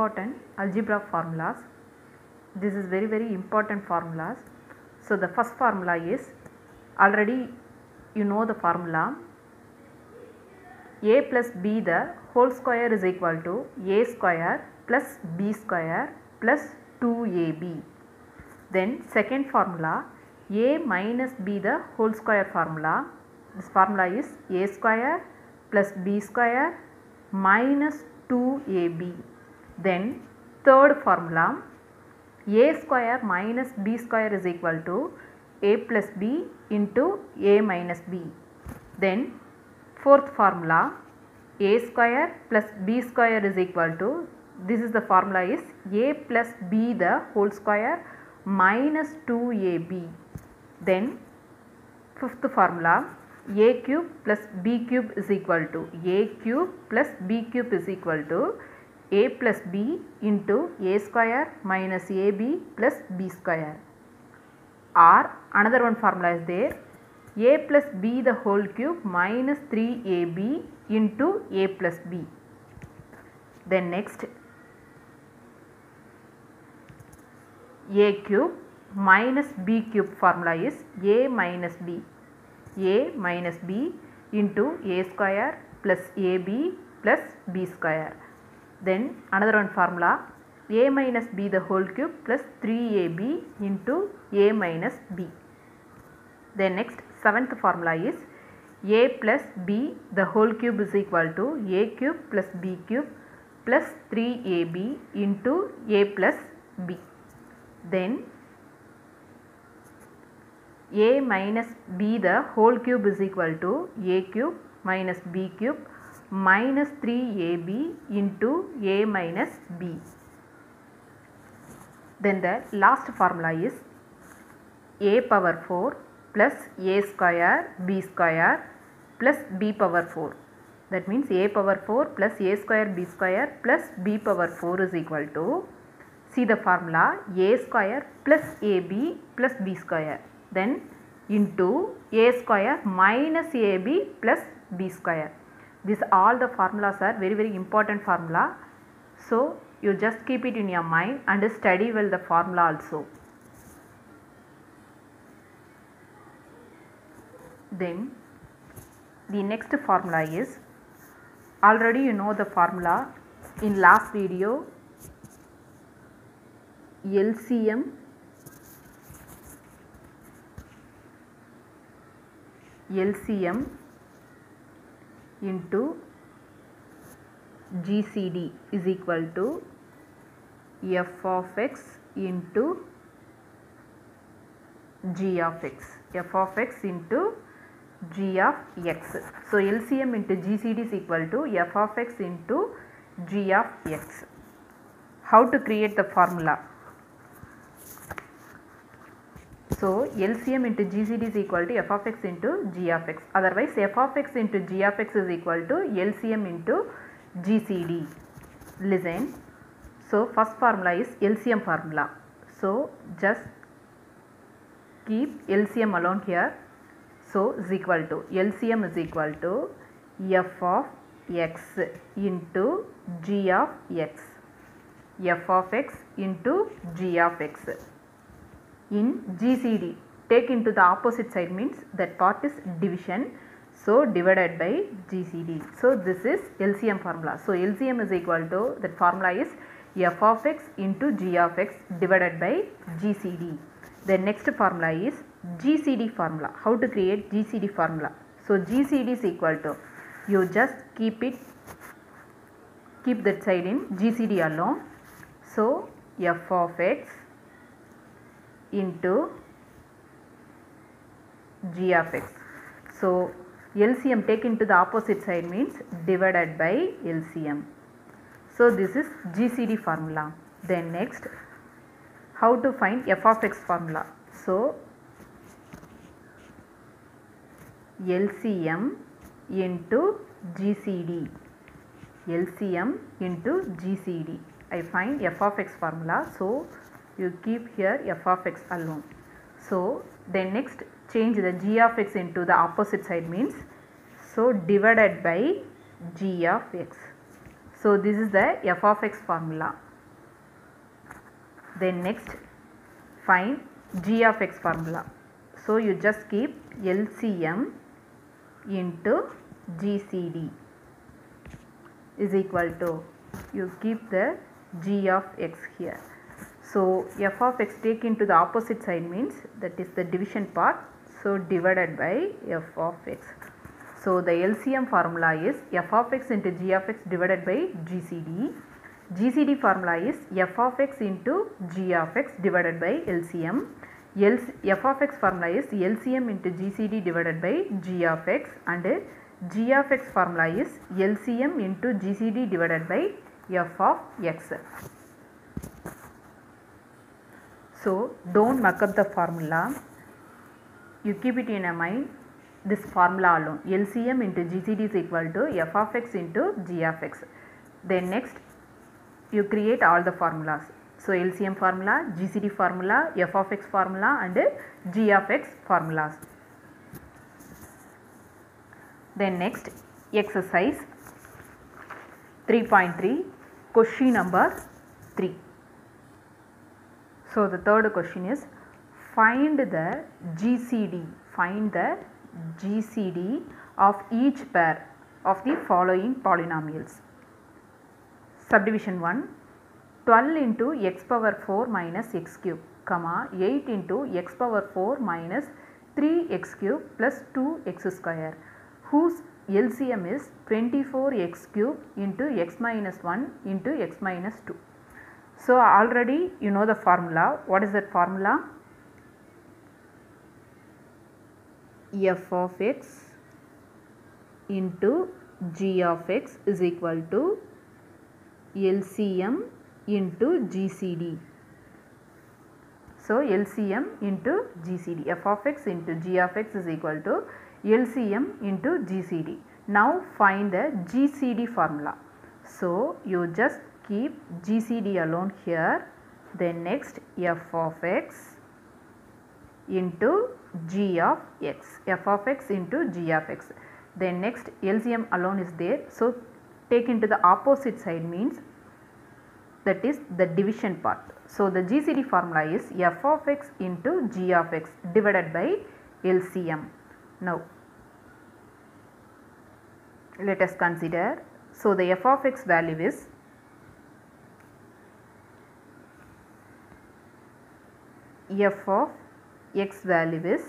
important algebra formulas. This is very important formulas. So the first formula is, already you know the formula, a plus b the whole square is equal to a square plus b square plus 2ab. Then second formula, a minus b the whole square formula. This formula is a square plus b square minus 2ab. Then third formula, a square minus b square is equal to a plus b into a minus b. Then fourth formula, a square plus b square is equal to, this is the formula is a plus b the whole square minus 2ab. Then fifth formula, a cube plus b cube is equal to, a cube plus b cube is equal to a plus b into a square minus ab plus b square. Or another one formula is there, a plus b the whole cube minus 3ab into a plus b. Then next, a cube minus b cube formula is a minus b into a square plus ab plus b square. Then another one formula, a minus b the whole cube plus 3ab into a minus b. Then next, seventh formula is a plus b the whole cube is equal to a cube plus b cube plus 3ab into a plus b. Then a minus b the whole cube is equal to a cube minus b cube minus 3ab into a minus b. Then the last formula is a power 4 plus a square b square plus b power 4. That means a power 4 plus a square b square plus b power 4 is equal to, see the formula, a square plus ab plus b square, then into a square minus ab plus b square. These all the formulas are very important formula. So you just keep it in your mind and study well the formula also. Then the next formula is, already you know the formula in last video, LCM into GCD is equal to f of x into g of x, f of x into g of x. So LCM into GCD is equal to f of x into g of x. How to create the formula? So LCM into GCD is equal to f of x into g of x. Otherwise f of x into g of x is equal to LCM into GCD. Listen. So first formula is LCM formula. So just keep LCM alone here. So is equal to, LCM is equal to f of x into g of x, f of x into g of x. In GCD, take into the opposite side means that part is division. So divided by GCD. So this is LCM formula. So LCM is equal to, that formula is f of x into g of x divided by GCD. The next formula is GCD formula. How to create GCD formula? So GCD is equal to, you just keep that side in GCD alone. So f of x into g of x. So LCM take into the opposite side means divided by LCM. So this is GCD formula. Then next, how to find f of x formula? So LCM into GCD, LCM into GCD. I find f of x formula. So you keep here f of x alone. So then next, change the g of x into the opposite side means, so divided by g of x. So this is the f of x formula. Then next find g of x formula. So you just keep LCM into GCD is equal to, you keep the g of x here. So f of x take into the opposite side means that is the division part, so divided by f of x. So the LCM formula is f of x into g of x divided by GCD. GCD formula is f of x into g of x divided by LCM. F of x formula is LCM into GCD divided by g of x, and g of x formula is LCM into GCD divided by f of x. So don't muck up the formula, you keep it in a mind, this formula alone, LCM into GCD is equal to f of x into g of x. Then next you create all the formulas. So LCM formula, GCD formula, f of x formula, and g of x formulas. Then next exercise 3.3, question number 3. So the third question is find the GCD of each pair of the following polynomials. Subdivision 1, 12 into x power 4 minus x cube, 8 into x power 4 minus 3x cube plus 2x square, whose LCM is 24x cube into x minus 1 into x minus 2. So already you know the formula. What is that formula? F of x into g of x is equal to LCM into GCD. So LCM into GCD, f of x into g of x is equal to LCM into GCD. Now find the GCD formula. So you just keep GCD alone here. Then next f of x into g of x, f of x into g of x. Then next LCM alone is there, so take into the opposite side means that is the division part. So the GCD formula is f of x into g of x divided by LCM. Now let us consider. So the f of x value is f of x value is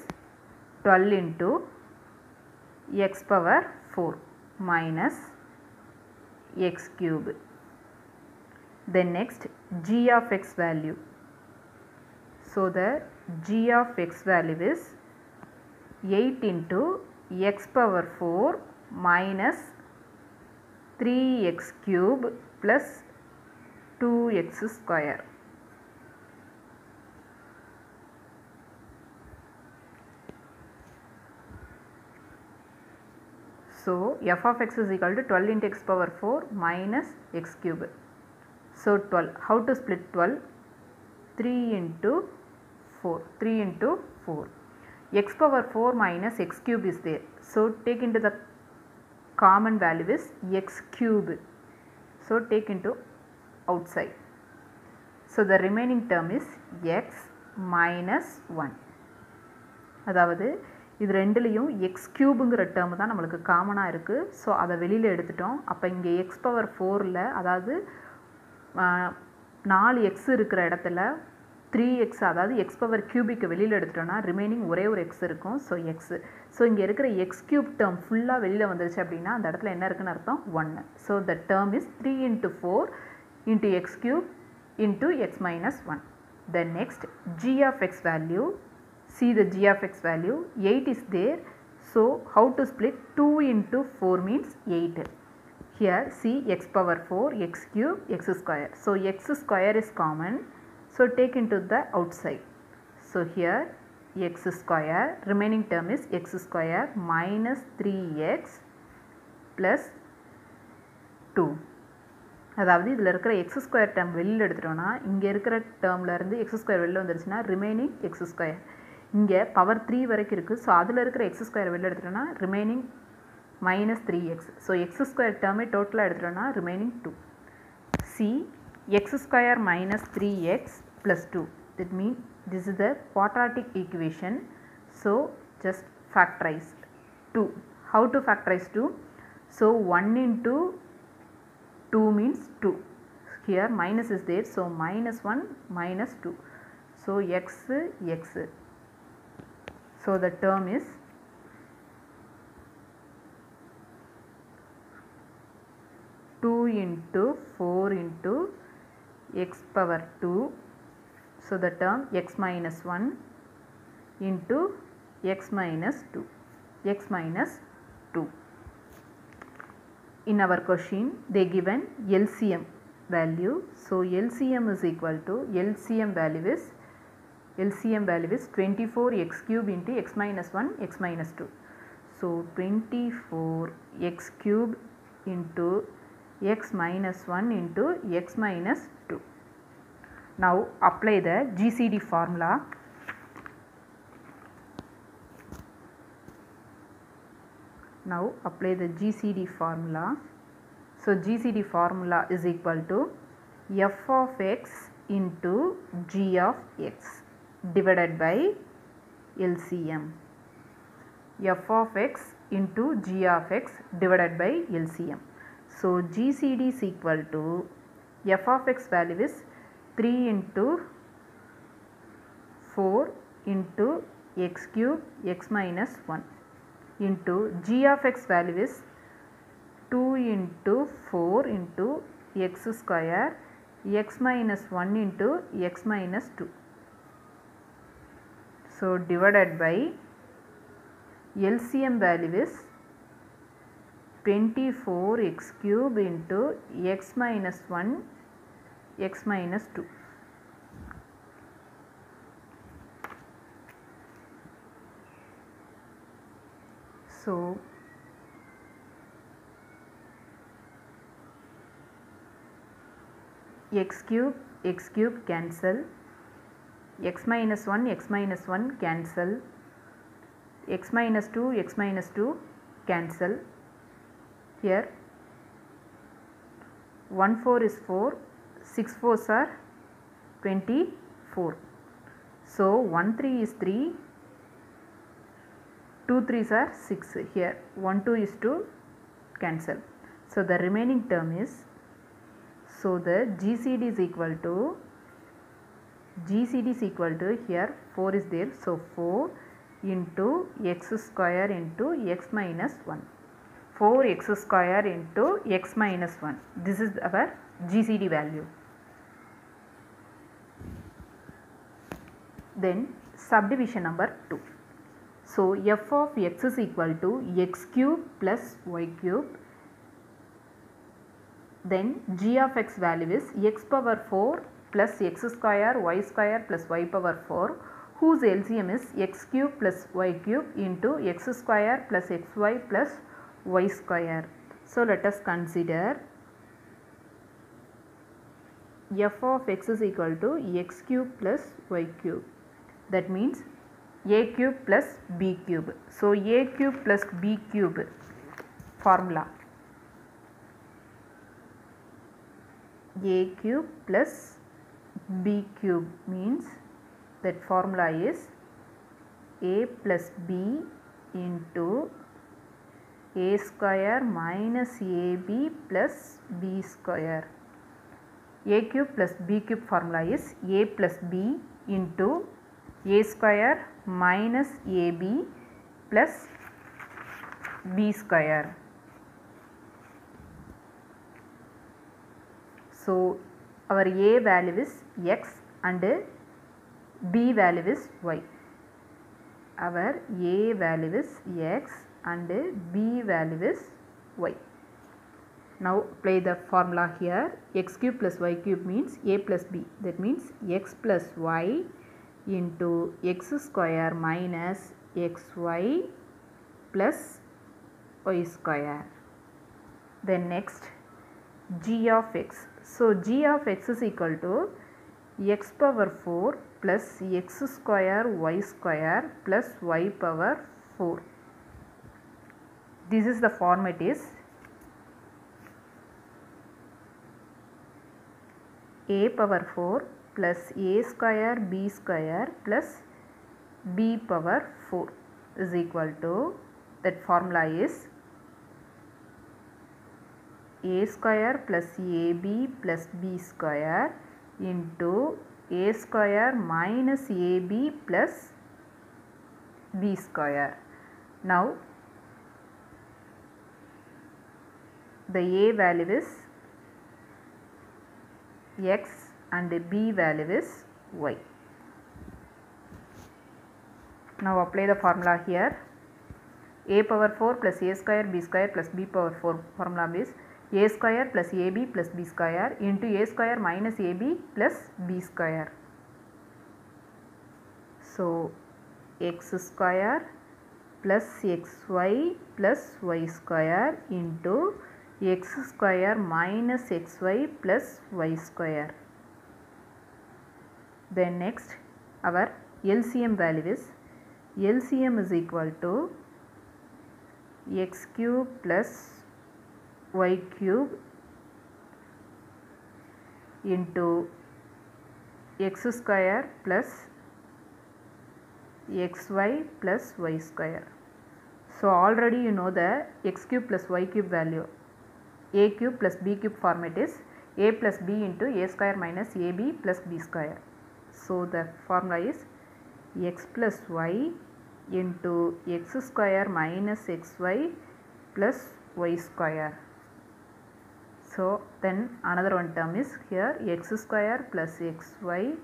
12 into x power 4 minus x cube. Then next g of x value. So the g of x value is 8 into x power 4 minus 3x cube plus 2x square. So f of x is equal to 12 into x power 4 minus x cube. So 12, how to split 12? 3 into 4, 3 into 4. X power 4 minus x cube is there. So take into the common value is x cube. So take into outside. So the remaining term is x minus 1. அதாவது இது ரெண்டுலேயும் X கியூபுங்கிற term தான் நம்மளுக்கு காமனாக இருக்குது. So அதை வெளியில் எடுத்துட்டோம். அப்போ இங்கே எக்ஸ் பவர் 4ல் அதாவது 4x இருக்கிற இடத்துல 3x அதாவது எக்ஸ் பவர் கியூபிக்கு வெளியில் எடுத்துட்டோம்னா ரிமைனிங் ஒரே ஒரு எக்ஸ் இருக்கும். So x. ஸோ இங்கே இருக்கிற எக்ஸ் கியூப் டேர்ம் ஃபுல்லாக வெளியில் வந்துருச்சு அப்படின்னா அந்த இடத்துல என்ன இருக்குன்னு அர்த்தம் 1. So the term is 3 into 4 into x cube into x minus 1. Then next g of x value. See the g of x value, 8 is there. So how to split? 2 into 4 means 8. Here see x power 4, x cube, x square. So x square is common. So take into the outside. So here x square, remaining term is x square minus 3x plus 2. அதாவது இதில் இருக்கிற X square term வெளியில் எடுத்துட்டோன்னா இங்கே இருக்கிற டேர்ம்லேருந்து X square வெளியில் வந்துருச்சுன்னா remaining X square. இங்கே power 3 வரைக்கும் இருக்குது. ஸோ அதில் இருக்கிற எக்ஸ் ஸ்கொயர் வெளியில் எடுத்துட்டோன்னா remaining minus 3x. So X square டேர்மே டோட்டலாக எடுத்துட்டோன்னா ரிமைனிங் 2. சி X square minus 3x plus 2. That means this is the quadratic equation. So just factorize 2. How to factorize 2? So 1 into 2 means 2. Here minus is there, so minus 1 minus 2. So x. So the term is two into 4 into x power 2. So the term x minus 1 into x minus 2. X minus 2. In our question they given LCM value. So LCM is equal to LCM value is 24 x cube into x minus 1 x minus 2. So 24 x cube into x minus 1 into x minus 2. Now apply the GCD formula. Now apply the GCD formula. So GCD formula is equal to f of x into g of x divided by LCM. F of x into g of x divided by LCM. So GCD is equal to f of x value is 3 into 4 into x cube x minus 1 into g of x value is 2 into 4 into x square x minus 1 into x minus 2. So divided by LCM value is 24 x cube into x minus 1 x minus 2. So x cube cancel, x minus 1 cancel, x minus 2 cancel. Here 1 4 is 4, 6 4s are 24. So 1 3 is 3, 2 3s are 6. Here 1 2 is 2 cancel. So the remaining term is, so the GCD is equal to here 4 is there, so 4 into x square into x minus 1. 4x square into x minus 1. This is our GCD value. Then subdivision number 2. So f of x is equal to x cube plus y cube. Then g of x value is x power 4 plus x square plus y power 4, whose LCM is x cube plus y cube into x square plus xy plus y square. So let us consider f of x is equal to x cube plus y cube. That means a cube plus b cube. So a cube plus b cube formula. A cube plus b cube means that formula is a plus b into a square minus ab plus b square. A cube plus b cube formula is a plus b into a square minus ab plus b square. So our a value is x and b value is y. Our a value is x and b value is y. Now apply the formula here. X cube plus y cube means a plus b. That means x plus y into x square minus xy plus y square. Then next g of x. So g of x is equal to x power 4 plus x square y square plus y power 4. This is the format is a power 4 plus a square b square plus b power 4 is equal to, that formula is a square plus ab plus b square into a square minus ab plus b square. Now the a value is x and b value is y. Now apply the formula here. A power 4 plus a square b square plus b power 4 formula is a square plus ab plus b square into a square minus ab plus b square. So x square plus xy plus y square into x square minus xy plus y square. Then next our LCM value is, LCM is equal to x cube plus y cube into x square plus xy plus y square. So already you know the x cube plus y cube value. A cube plus b cube format is a plus b into a square minus ab plus b square. So the formula is x plus y into x square minus xy plus y square. So then another one term is here x square plus xy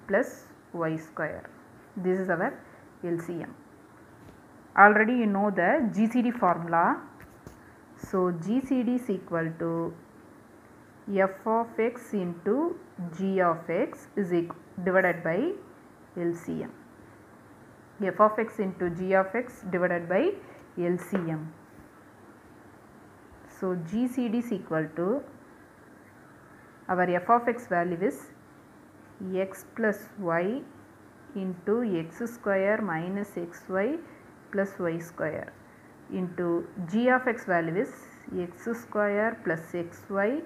plus y square. This is our LCM. Already you know the GCD formula. So GCD is equal to f of x into g of x is divided by LCM. F of x into g of x divided by LCM. So GCD is equal to, our f of x value is x plus y into x square minus xy plus y square into g of x value is x square plus xy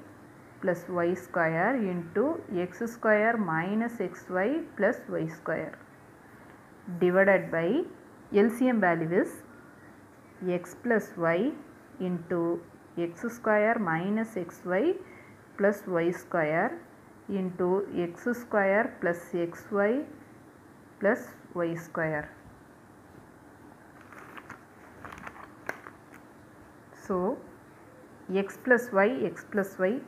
plus y square into x square minus xy plus y square divided by LCM value is x plus y into x square minus xy plus y square into x square plus xy plus y square. So x plus y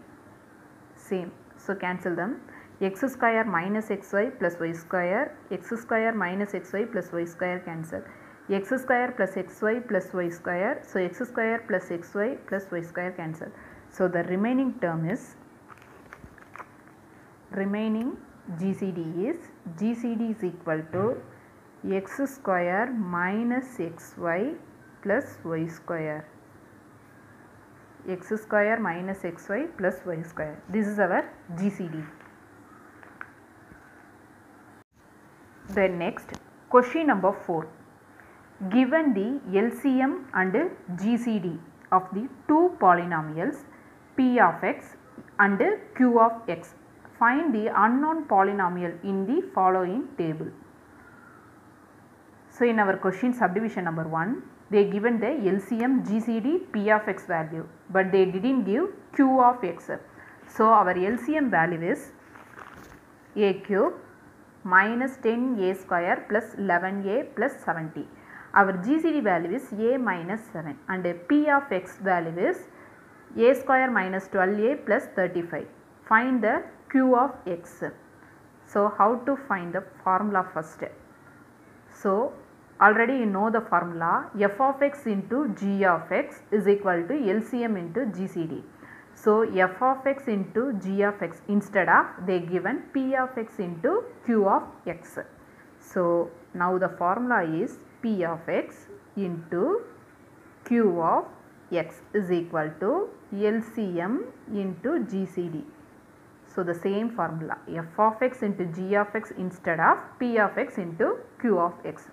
same, so cancel them. X square minus xy plus y square, x square minus xy plus y square cancel. X square plus xy plus y square, so x square plus xy plus y square cancel. So the remaining term is, remaining GCD is equal to x square minus xy plus y square, x square minus xy plus y square. This is our GCD. Then next, question number 4. Given the LCM and GCD of the two polynomials p of x and q of x, find the unknown polynomial in the following table. So in our question subdivision number 1, they given the LCM GCD p of x value, but they didn't give q of x. So our LCM value is a cube minus 10a square plus 11a plus 70. Our GCD value is a minus 7 and p of x value is a square minus 12a plus 35. Find the q of x. So how to find the formula first? So already you know the formula, f of x into g of x is equal to LCM into GCD. So f of x into g of x, instead of they given p of x into q of x. So now the formula is p of x into q of x is equal to LCM into GCD. So the same formula, f of x into g of x instead of p of x into q of x.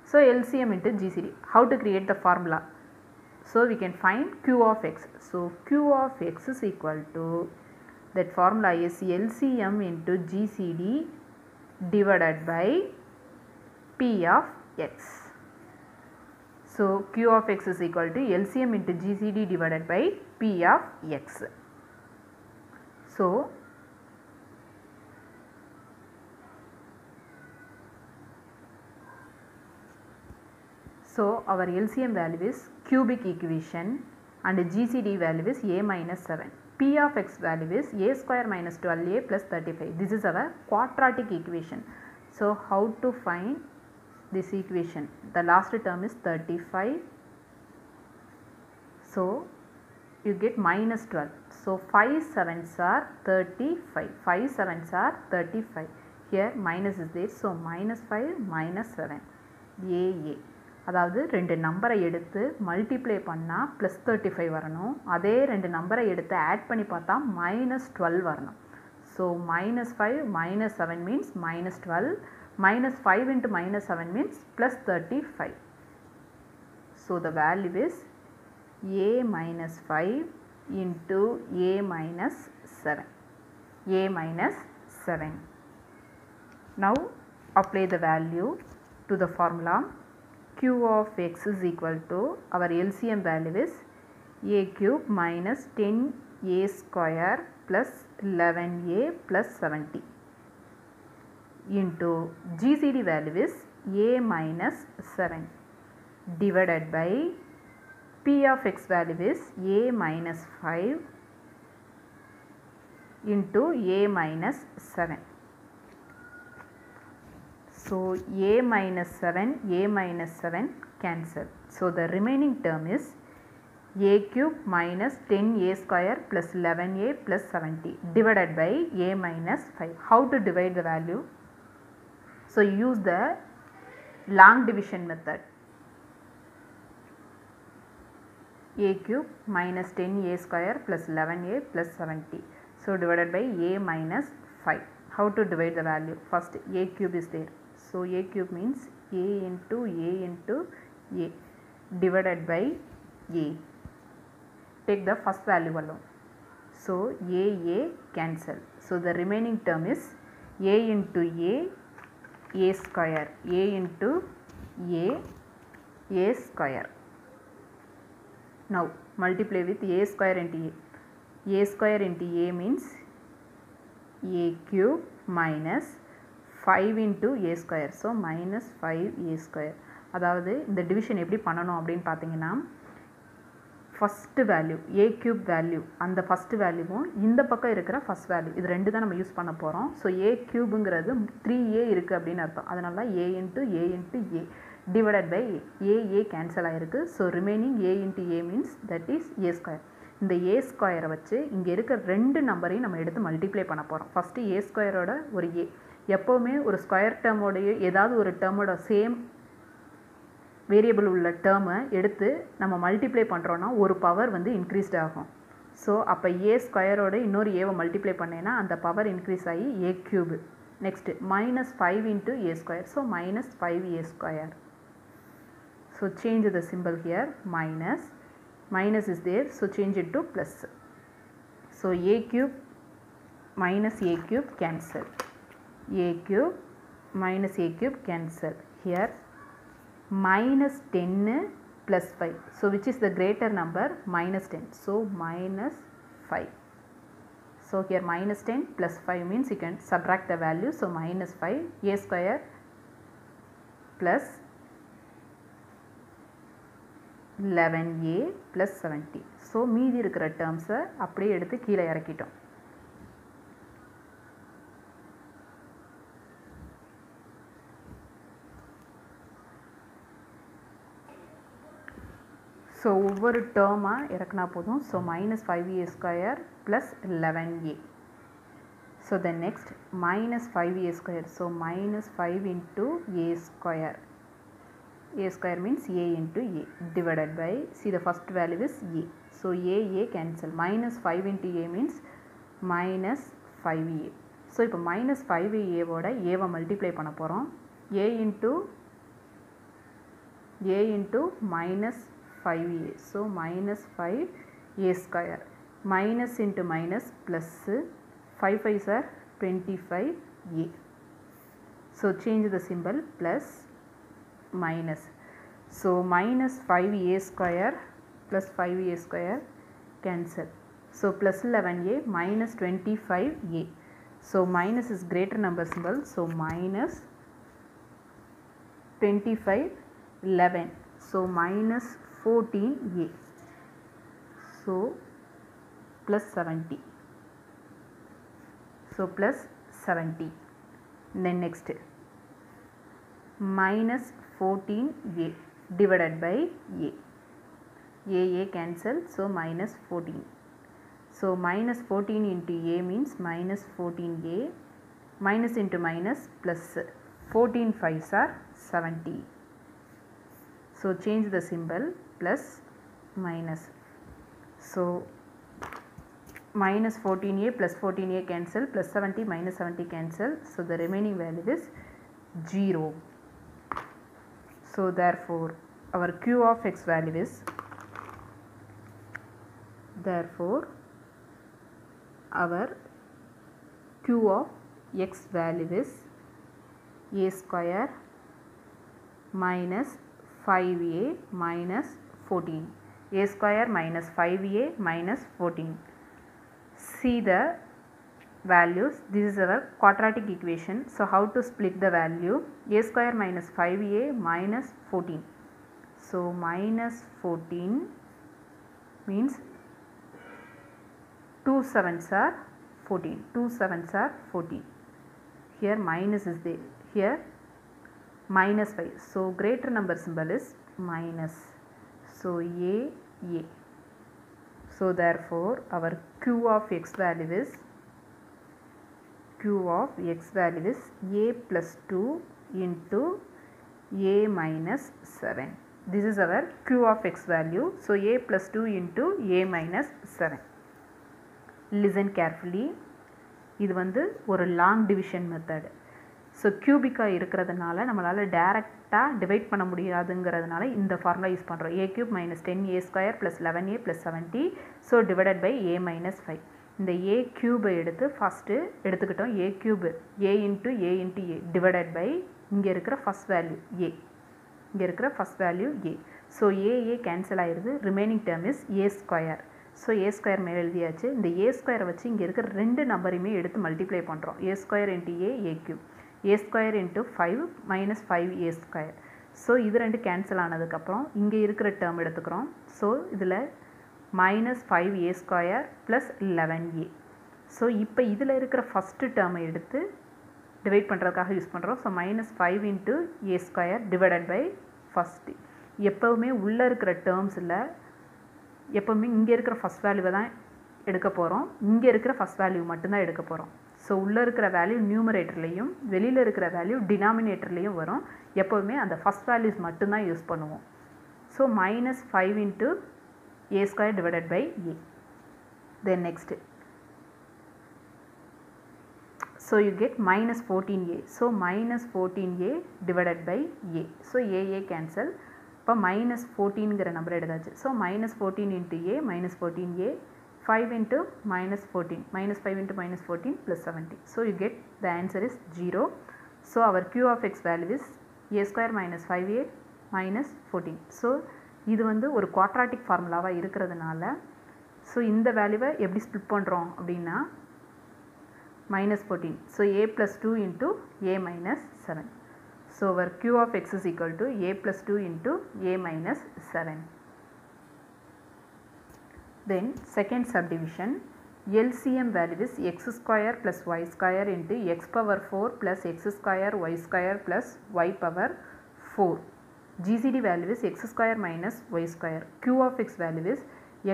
So LCM into GCD. How to create the formula? So we can find q of x. So q of x is equal to That formula is LCM into GCD divided by P of x. So Q of x is equal to LCM into GCD divided by P of x. So our LCM value is cubic equation and GCD value is a minus 7. P of x value is a square minus 12a plus 35. This is our quadratic equation. So how to find this equation? The last term is 35. So you get minus 12. So 5 7s are 35. 5 7s are 35. Here minus is there. So minus 5 minus 7. AA. அதாவது ரெண்டு நம்பரை எடுத்து multiply பண்ணால் plus 35 வரணும். அதே ரெண்டு நம்பரை எடுத்து ஆட் பண்ணி பார்த்தா minus 12 வரணும். So minus 5 minus 7 means minus 12. minus 5 into minus 7 means plus 35. So the value is a minus 5 into a minus 7. a minus 7. Now apply the value to the formula. Q of x is equal to, our LCM value is a cube minus 10a square plus 11a plus 70 into GCD value is a minus 7 divided by P of x value is a minus 5 into a minus 7. So a minus 7 cancel. So the remaining term is a cube minus 10a square plus 11a plus 70 divided by a minus 5. How to divide the value? So use the long division method. A cube minus 10a square plus 11a plus 70. So divided by a minus 5. How to divide the value? First a cube is there. So a cube means a into a divided by a. Take the first value alone. So a cancel. So the remaining term is a into a square. A into a square. Now multiply with a square into a. A square into a means a cube minus 5 into a square. So minus 5a square. அதாவது இந்த division எப்படி பண்ணணும் அப்படின்னு பார்த்தீங்கன்னா, first value a cube value, அந்த first வேல்யூவும் இந்த பக்கம் இருக்கிற ஃபஸ்ட் வேல்யூ, இது ரெண்டு தான் நம்ம யூஸ் பண்ண போகிறோம். ஸோ a கியூபுங்கிறது 3a இருக்குது அப்படின்னு அர்த்தம். அதனால a into a divided by a cancel ஆகிருக்கு. So remaining a into a means that is a square. இந்த a ஸ்கொயரை வச்சு இங்கே இருக்கிற ரெண்டு நம்பரையும் நம்ம எடுத்து மல்டிப்ளை பண்ண போகிறோம். ஃபஸ்ட்டு a ஸ்கொயரோட ஒரு a, எப்போவுமே ஒரு ஸ்கொயர் டேர்மோடைய ஏதாவது ஒரு டேர்மோட சேம் வேரியபிள் உள்ள டேர்மை எடுத்து நம்ம மல்டிப்ளை பண்ணுறோன்னா ஒரு பவர் வந்து இன்க்ரீஸ்ட் ஆகும். ஸோ அப்போ a ஸ்கொயரோட இன்னொரு ஏவை மல்டிப்ளை பண்ணேன்னா அந்த பவர் இன்க்ரீஸ் ஆகி a cube. Next minus 5 into a square. So minus 5a square. So change the symbol here. Minus is there. So change it to plus. So a cube minus a cube cancel. A cube minus a cube cancel. Here minus 10 plus 5. So which is the greater number? Minus 10. So minus 5. So here minus 10 plus 5 means you can subtract the value. So minus 5 a square plus 11a plus 70. So மீதி இருக்கிற டேர்ம்ஸை அப்படியே எடுத்து கீழே இறக்கிட்டோம். So ஒவ்வொரு டேர்மாக இறக்குனா போதும். So minus 5a square plus 11a. So then next minus 5a square. So minus 5 into a square. A square means a into a divided by, see the first value is a. So a cancel. Minus 5 into a means minus 5a. So இப்போ minus 5a ஓட a multiply பண்ண போகிறோம். a into minus 5a. So minus 5a square. Minus into minus plus 5 5s are 25a. So change the symbol plus minus. So minus 5a square plus 5a square cancel. So plus 11a minus 25a. So minus is greater number symbol. So minus 25 11. So minus 14a. So plus 70. So plus 70. Then next minus 14a divided by a cancel. So minus 14. So minus 14 into a means minus 14a, minus into minus plus 14 5s are 70. So change the symbol plus minus. So minus 14a plus 14a cancel, plus 70 minus 70 cancel. So the remaining value is 0. So therefore our q of x value is, therefore our q of x value is a square minus 5a minus 14. A square minus 5a minus 14. See the values. This is our quadratic equation. So how to split the value? A square minus 5a minus 14. So minus 14 means 2 7s are 14. 2 7s are 14. Here minus is there. Here minus 5. So greater number symbol is minus. So a. So therefore our q of x value is, a plus 2 into a minus 7. This is our q of x value. So a plus 2 into a minus 7. Listen carefully. இது வந்து ஒரு long division method. So கியூபிக்காக இருக்கிறதுனால நம்மளால் டேரெக்டாக divide பண்ண முடியாதுங்கிறதுனால இந்த formula use பண்ணுறோம். a cube minus 10a square plus 11a plus 70. So divided by a minus 5. இந்த a cube எடுத்து ஃபஸ்ட்டு எடுத்துக்கிட்டோம். a cube a into a divided by இங்கே இருக்கிற ஃபஸ்ட் வேல்யூ a. இங்கே இருக்கிற first value a. So a cancel ஆயிடுது. Remaining term is a square. So A square மேலே எழுதியாச்சு. இந்த ஏ ஸ்கொயரை வச்சு இங்கே இருக்கிற ரெண்டு நம்பரையுமே எடுத்து மல்டிப்ளை பண்ணுறோம். A square into A cube, A square into 5 minus 5a square. So இது ரெண்டு கேன்சல் ஆனதுக்கப்புறம் இங்கே இருக்கிற டேர்ம் எடுத்துக்கிறோம். ஸோ இதில் minus 5a square plus 11a. So இப்போ இதில் இருக்கிற ஃபஸ்ட்டு டேர்மை எடுத்து டிவைட் பண்ணுறதுக்காக யூஸ் பண்ணுறோம். So minus 5 into a square divided by first. எப்போவுமே உள்ளே இருக்கிற டேர்ம்ஸில் எப்போவுமே இங்கே இருக்கிற ஃபஸ்ட் வேல்யூவை தான் எடுக்க போகிறோம். இங்கே இருக்கிற ஃபஸ்ட் வேல்யூ மட்டும்தான் எடுக்க போகிறோம். ஸோ உள்ளே இருக்கிற வேல்யூ நியூமரேட்டர்லேயும் வெளியில் இருக்கிற வேல்யூ டினாமினேட்டர்லேயும் வரும். எப்போவுமே அந்த ஃபஸ்ட் வேல்யூஸ் மட்டும்தான் யூஸ் பண்ணுவோம். So minus 5 into a square divided by a. Then next so you get minus 14a. So minus 14a divided by a. So a cancel. இப்போ மைனஸ் 14ங்கிற நம்பர் எடுத்தாச்சு. So minus 14 into a minus 14a, 5 into minus 14, minus 5 into minus 14 plus 70. So you get the answer is 0. So our q of x value is a square minus 5a minus 14. So இது வந்து ஒரு quadratic ஃபார்முலாவாக இருக்கிறதுனால so இந்த வேல்யூவை எப்படி split பண்ணுறோம் அப்படின்னா minus 14. So a plus 2 into a minus 7. So our q of x is equal to a plus 2 into a minus 7. Then second subdivision, LCM value is x square plus y square into x power 4 plus x square y square plus y power 4. GCD value is x square minus y square. Q of x value is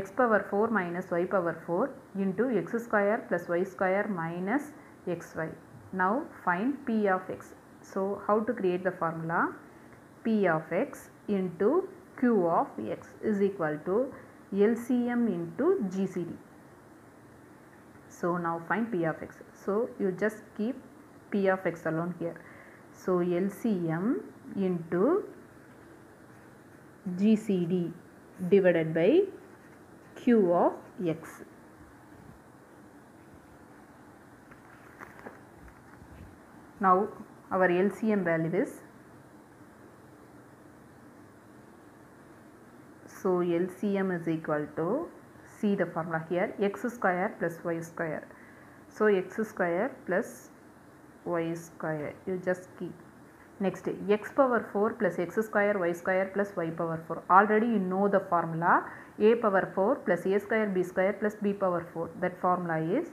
x power 4 minus y power 4 into x square plus y square minus xy. Now find P of x. So how to create the formula? P of x into Q of x is equal to LCM into GCD. So now find P of x. So you just keep P of x alone here. So LCM into GCD divided by Q of x. Now our LCM value is, so LCM is equal to, see the formula here, x square plus y square. So x square plus y square, you just keep. Next, x power 4 plus x square y square plus y power 4. Already you know the formula, a power 4 plus a square b square plus b power 4. That formula is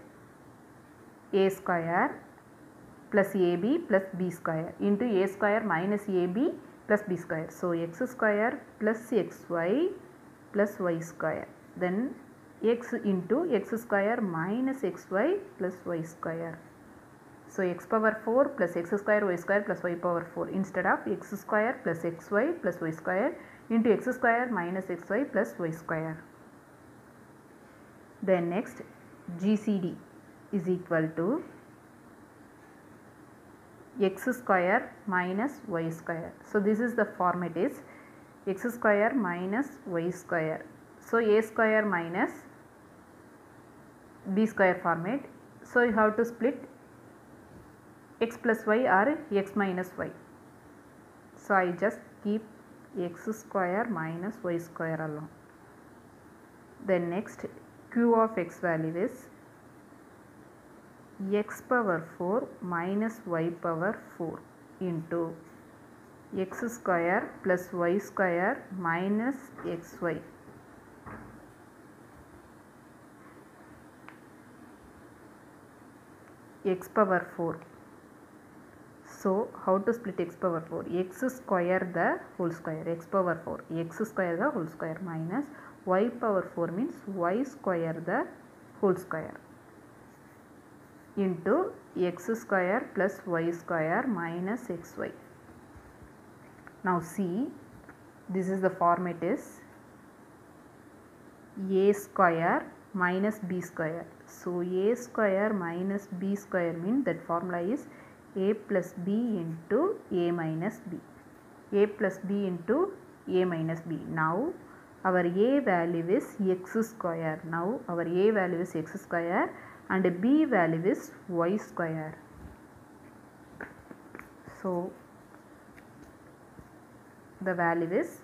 a square plus ab plus b square into a square minus ab plus b square. So x square plus xy plus y square. Then x into x square minus xy plus y square. So x power 4 plus x square y square plus y power 4 instead of x square plus xy plus y square into x square minus xy plus y square. Then next, GCD is equal to x square minus y square. So this is the format is x square minus y square. So a square minus b square format. So you have to split x plus y or x minus y. So I just keep x square minus y square alone. Then next, q of x value is x power 4 minus y power 4 into x square plus y square minus xy. X power 4. So how to split x power 4? X square the whole square, x power 4, x square the whole square minus y power 4 means y square the whole square into x square plus y square minus xy. Now see, this is the format is a square minus b square. So a square minus b square means that formula is a plus b into a minus b. A plus b into a minus b. Now our a value is x square. Now our a value is x square and b value is y square. So the value is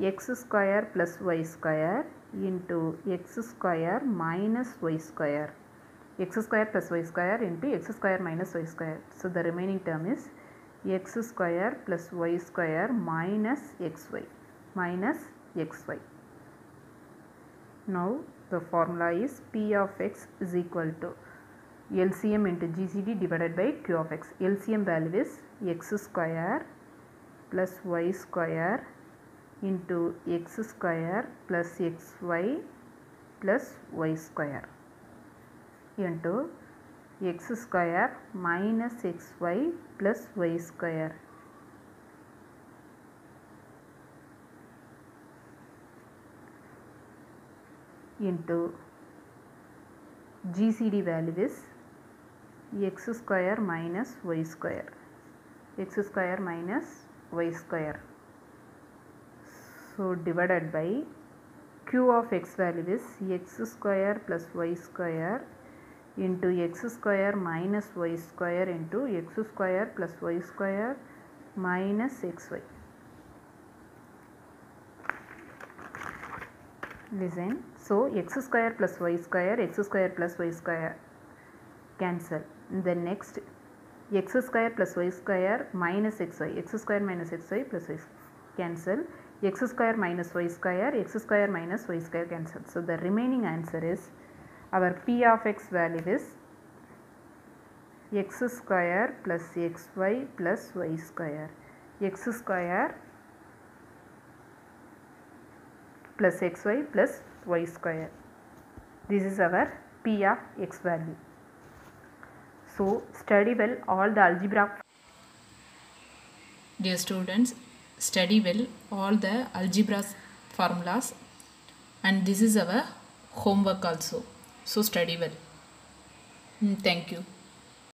x square plus y square into x square minus y square. X square plus y square into x square minus y square. So the remaining term is x square plus y square minus xy. Now the formula is P of x is equal to LCM into GCD divided by Q of x. LCM value is x square plus y square into x square plus xy plus y square into x square minus xy plus y square into GCD value is x square minus y square, x square minus y square. So divided by Q of x value is x square plus y square into x square minus y square into x square plus y square minus xy. Listen, so x square plus y square, x square plus y square cancel. Then next, x square plus y square minus xy, x square minus xy plus y cancel, x square minus y square, x square minus y square cancel. So the remaining answer is, our P of x value is x square plus xy plus y square, x square plus xy plus y square. This is our P of x value. So study well all the algebra. Dear students, study well all the algebra formulas, and this is our homework also. So study well. Thank you.